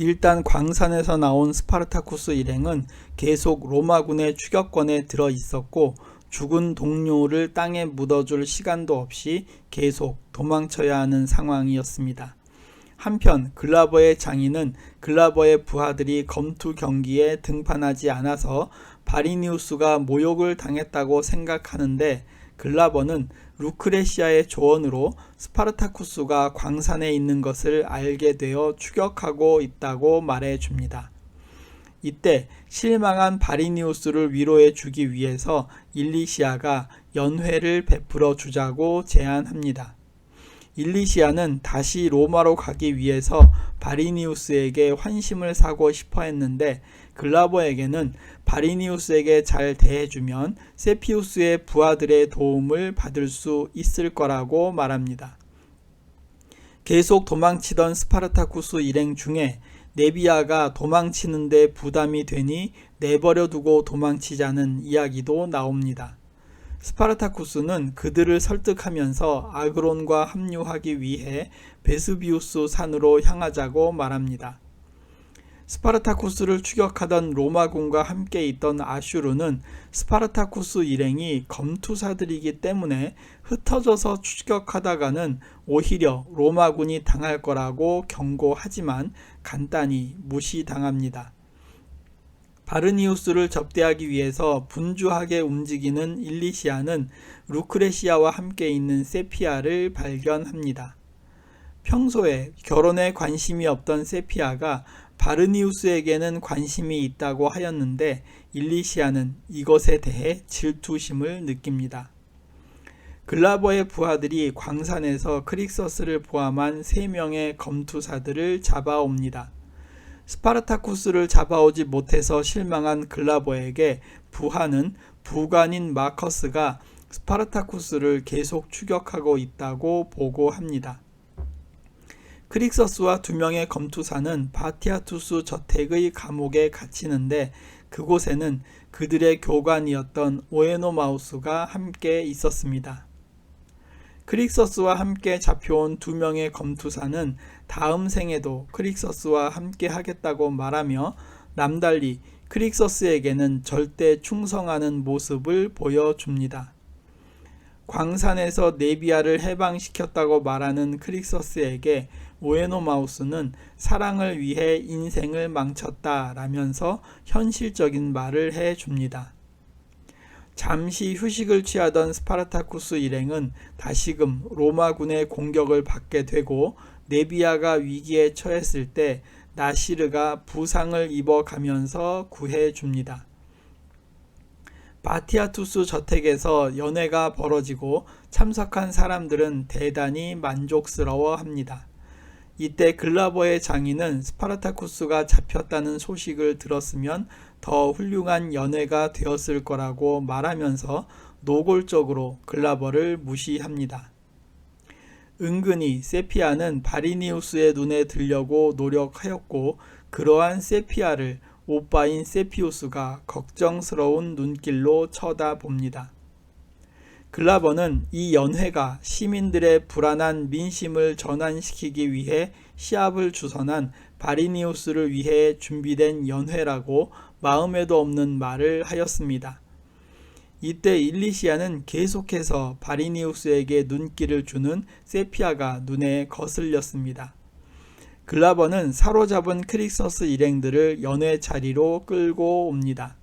일단 광산에서 나온 스파르타쿠스 일행은 계속 로마군의 추격권에 들어 있었고 죽은 동료를 땅에 묻어줄 시간도 없이 계속 도망쳐야 하는 상황이었습니다. 한편 글라버의 장인은 글라버의 부하들이 검투 경기에 등판하지 않아서 바리니우스가 모욕을 당했다고 생각하는데, 글라버는 루크레시아의 조언으로 스파르타쿠스가 광산에 있는 것을 알게 되어 추격하고 있다고 말해 줍니다. 이때 실망한 바리니우스를 위로해 주기 위해서 일리시아가 연회를 베풀어 주자고 제안합니다. 일리시아는 다시 로마로 가기 위해서 바리니우스에게 환심을 사고 싶어 했는데, 글라버에게는 바리니우스에게 잘 대해주면 세피우스의 부하들의 도움을 받을 수 있을 거라고 말합니다. 계속 도망치던 스파르타쿠스 일행 중에 네비아가 도망치는데 부담이 되니 내버려 두고 도망치자는 이야기도 나옵니다. 스파르타쿠스는 그들을 설득하면서 아그론과 합류하기 위해 베스비우스 산으로 향하자고 말합니다. 스파르타쿠스를 추격하던 로마군과 함께 있던 아슈르는 스파르타쿠스 일행이 검투사들이기 때문에 흩어져서 추격하다가는 오히려 로마군이 당할 거라고 경고하지만 간단히 무시당합니다. 바르니우스를 접대하기 위해서 분주하게 움직이는 일리시아는 루크레시아와 함께 있는 세피아를 발견합니다. 평소에 결혼에 관심이 없던 세피아가 바르니우스에게는 관심이 있다고 하였는데, 일리시아는 이것에 대해 질투심을 느낍니다. 글라버의 부하들이 광산에서 크릭서스를 포함한 3명의 검투사들을 잡아옵니다. 스파르타쿠스를 잡아오지 못해서 실망한 글라버에게 부하는 부관인 마커스가 스파르타쿠스를 계속 추격하고 있다고 보고합니다. 크릭서스와 2명의 검투사는 바티아투스 저택의 감옥에 갇히는데, 그곳에는 그들의 교관이었던 오에노마우스가 함께 있었습니다. 크릭서스와 함께 잡혀온 2명의 검투사는 다음 생에도 크릭서스와 함께 하겠다고 말하며 남달리 크릭서스에게는 절대 충성하는 모습을 보여줍니다. 광산에서 네비아를 해방시켰다고 말하는 크릭서스에게 오에노마우스는 사랑을 위해 인생을 망쳤다라면서 현실적인 말을 해줍니다. 잠시 휴식을 취하던 스파르타쿠스 일행은 다시금 로마군의 공격을 받게 되고, 네비아가 위기에 처했을 때 나시르가 부상을 입어가면서 구해줍니다. 바티아투스 저택에서 연회가 벌어지고 참석한 사람들은 대단히 만족스러워합니다. 이때 글라버의 장인은 스파르타쿠스가 잡혔다는 소식을 들었으면 더 훌륭한 연회가 되었을 거라고 말하면서 노골적으로 글라버를 무시합니다. 은근히 세피아는 바리니우스의 눈에 들려고 노력하였고, 그러한 세피아를 오빠인 세피우스가 걱정스러운 눈길로 쳐다봅니다. 글라버는 이 연회가 시민들의 불안한 민심을 전환시키기 위해 시합을 주선한 바리니우스를 위해 준비된 연회라고 마음에도 없는 말을 하였습니다. 이때 일리시아는 계속해서 바리니우스에게 눈길을 주는 세피아가 눈에 거슬렸습니다. 글라버는 사로잡은 크릭서스 일행들을 연회 자리로 끌고 옵니다.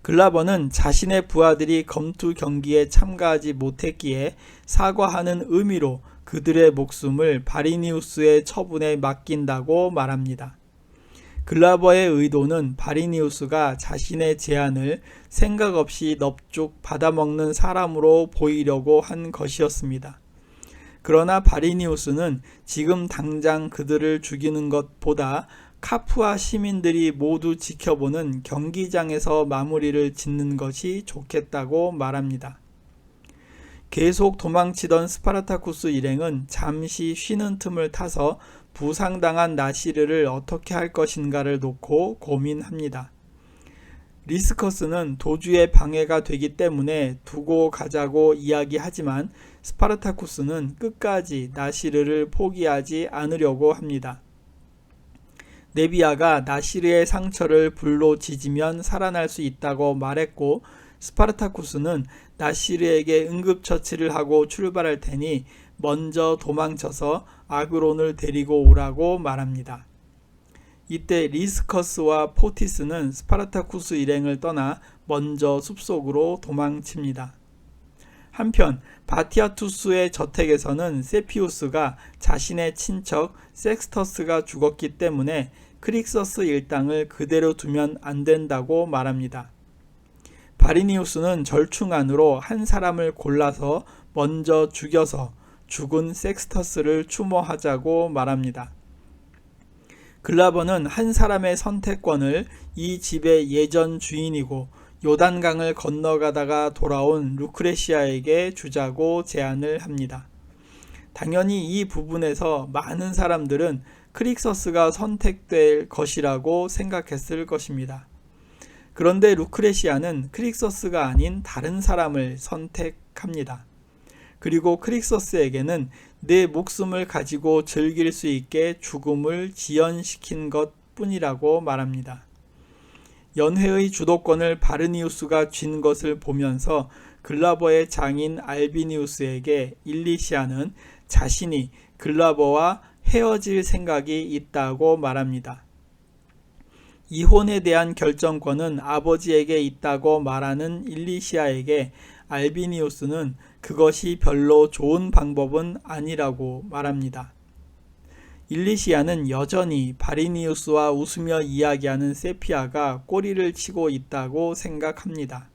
글라버는 자신의 부하들이 검투 경기에 참가하지 못했기에 사과하는 의미로 그들의 목숨을 바리니우스의 처분에 맡긴다고 말합니다. 글라버의 의도는 바리니우스가 자신의 제안을 생각 없이 넙죽 받아먹는 사람으로 보이려고 한 것이었습니다. 그러나 바리니우스는 지금 당장 그들을 죽이는 것보다 카푸아 시민들이 모두 지켜보는 경기장에서 마무리를 짓는 것이 좋겠다고 말합니다. 계속 도망치던 스파르타쿠스 일행은 잠시 쉬는 틈을 타서 부상당한 나시르를 어떻게 할 것인가를 놓고 고민합니다. 리스커스는 도주에 방해가 되기 때문에 두고 가자고 이야기하지만 스파르타쿠스는 끝까지 나시르를 포기하지 않으려고 합니다. 네비아가 나시르의 상처를 불로 지지면 살아날 수 있다고 말했고, 스파르타쿠스는 나시르에게 응급처치를 하고 출발할 테니 먼저 도망쳐서 아그론을 데리고 오라고 말합니다. 이때 리스커스와 포티스는 스파르타쿠스 일행을 떠나 먼저 숲속으로 도망칩니다. 한편 바티아투스의 저택에서는 세피우스가 자신의 친척 섹스터스가 죽었기 때문에 크릭서스 일당을 그대로 두면 안 된다고 말합니다. 바리니우스는 절충안으로 한 사람을 골라서 먼저 죽여서 죽은 섹스터스를 추모하자고 말합니다. 글라버는 한 사람의 선택권을 이 집의 예전 주인이고 요단강을 건너가다가 돌아온 루크레시아에게 주자고 제안을 합니다. 당연히 이 부분에서 많은 사람들은 크릭서스가 선택될 것이라고 생각했을 것입니다. 그런데 루크레시아는 크릭서스가 아닌 다른 사람을 선택합니다. 그리고 크릭서스에게는 내 목숨을 가지고 즐길 수 있게 죽음을 지연시킨 것 뿐이라고 말합니다. 연회의 주도권을 바르니우스가 쥔 것을 보면서 글라버의 장인 알비니우스에게 일리시아는 자신이 글라버와 헤어질 생각이 있다고 말합니다. 이혼에 대한 결정권은 아버지에게 있다고 말하는 일리시아에게 알비니우스는 그것이 별로 좋은 방법은 아니라고 말합니다. 일리시아는 여전히 바리니우스와 웃으며 이야기하는 세피아가 꼬리를 치고 있다고 생각합니다.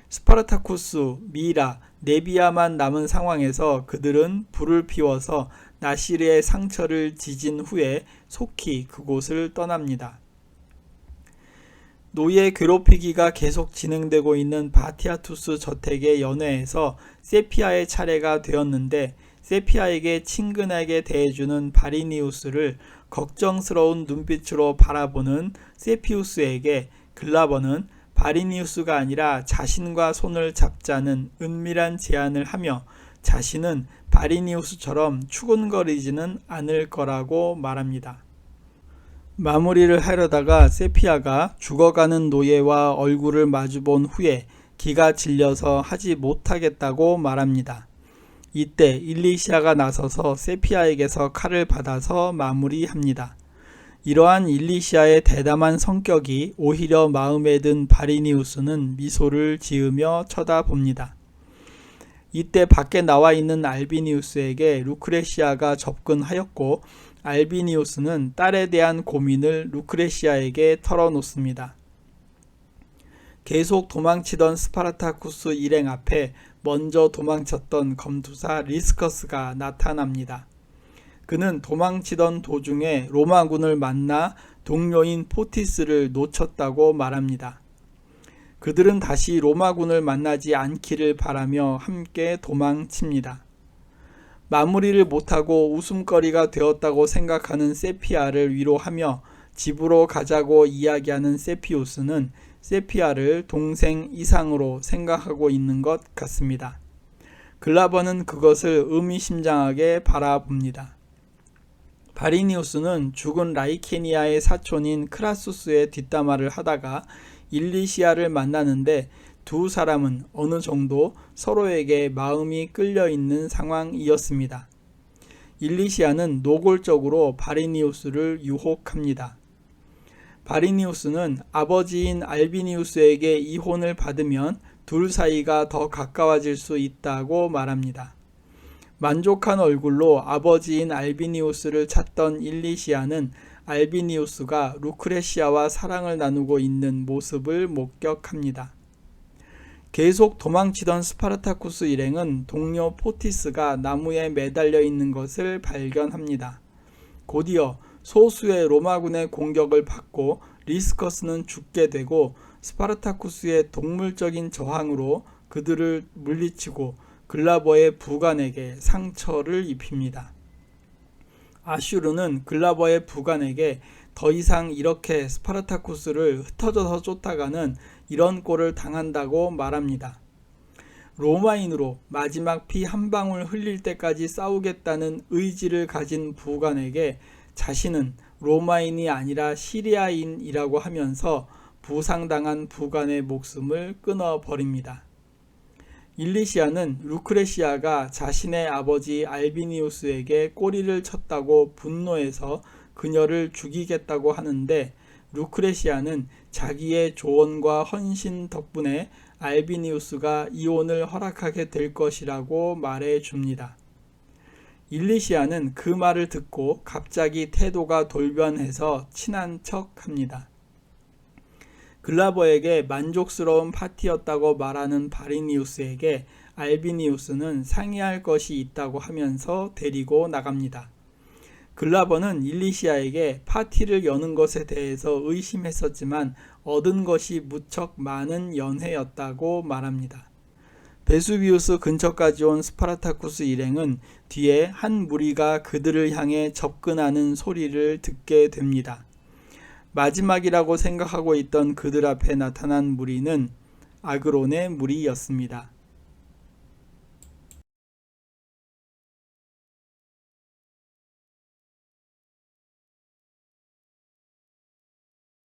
스파르타쿠스, 미라, 네비아만 남은 상황에서 그들은 불을 피워서 나시르의 상처를 지진 후에 속히 그곳을 떠납니다. 노예 괴롭히기가 계속 진행되고 있는 바티아투스 저택의 연회에서 세피아의 차례가 되었는데 세피아에게 친근하게 대해주는 바리니우스를 걱정스러운 눈빛으로 바라보는 세피우스에게 글라버는 바리니우스가 아니라 자신과 손을 잡자는 은밀한 제안을 하며 자신은 바리니우스처럼 추근거리지는 않을 거라고 말합니다. 마무리를 하려다가 세피아가 죽어가는 노예와 얼굴을 마주본 후에 기가 질려서 하지 못하겠다고 말합니다. 이때 일리시아가 나서서 세피아에게서 칼을 받아서 마무리합니다. 이러한 일리시아의 대담한 성격이 오히려 마음에 든 바리니우스는 미소를 지으며 쳐다봅니다. 이때 밖에 나와 있는 알비니우스에게 루크레시아가 접근하였고 알비니우스는 딸에 대한 고민을 루크레시아에게 털어놓습니다. 계속 도망치던 스파르타쿠스 일행 앞에 먼저 도망쳤던 검투사 리스커스가 나타납니다. 그는 도망치던 도중에 로마군을 만나 동료인 포티스를 놓쳤다고 말합니다. 그들은 다시 로마군을 만나지 않기를 바라며 함께 도망칩니다. 마무리를 못하고 웃음거리가 되었다고 생각하는 세피아를 위로하며 집으로 가자고 이야기하는 세피우스는 세피아를 동생 이상으로 생각하고 있는 것 같습니다. 글라버는 그것을 의미심장하게 바라봅니다. 바리니우스는 죽은 라이케니아의 사촌인 크라수스의 뒷담화를 하다가 일리시아를 만나는데 두 사람은 어느 정도 서로에게 마음이 끌려있는 상황이었습니다. 일리시아는 노골적으로 바리니우스를 유혹합니다. 바리니우스는 아버지인 알비니우스에게 이혼을 받으면 둘 사이가 더 가까워질 수 있다고 말합니다. 만족한 얼굴로 아버지인 알비니우스를 찾던 일리시아는 알비니우스가 루크레시아와 사랑을 나누고 있는 모습을 목격합니다. 계속 도망치던 스파르타쿠스 일행은 동료 포티스가 나무에 매달려 있는 것을 발견합니다. 곧이어 소수의 로마군의 공격을 받고 리스커스는 죽게 되고 스파르타쿠스의 동물적인 저항으로 그들을 물리치고 글라버의 부관에게 상처를 입힙니다. 아슈르는 글라버의 부관에게 더 이상 이렇게 스파르타쿠스를 흩어져서 쫓아가는 이런 꼴을 당한다고 말합니다. 로마인으로 마지막 피 한 방울 흘릴 때까지 싸우겠다는 의지를 가진 부관에게 자신은 로마인이 아니라 시리아인이라고 하면서 부상당한 부관의 목숨을 끊어버립니다. 일리시아는 루크레시아가 자신의 아버지 알비니우스에게 꼬리를 쳤다고 분노해서 그녀를 죽이겠다고 하는데, 루크레시아는 자기의 조언과 헌신 덕분에 알비니우스가 이혼을 허락하게 될 것이라고 말해 줍니다. 일리시아는 그 말을 듣고 갑자기 태도가 돌변해서 친한 척합니다. 글라버에게 만족스러운 파티였다고 말하는 바리니우스에게 알비니우스는 상의할 것이 있다고 하면서 데리고 나갑니다. 글라버는 일리시아에게 파티를 여는 것에 대해서 의심했었지만 얻은 것이 무척 많은 연회였다고 말합니다. 베수비우스 근처까지 온 스파르타쿠스 일행은 뒤에 한 무리가 그들을 향해 접근하는 소리를 듣게 됩니다. 마지막이라고 생각하고 있던 그들 앞에 나타난 무리는 아그론의 무리였습니다.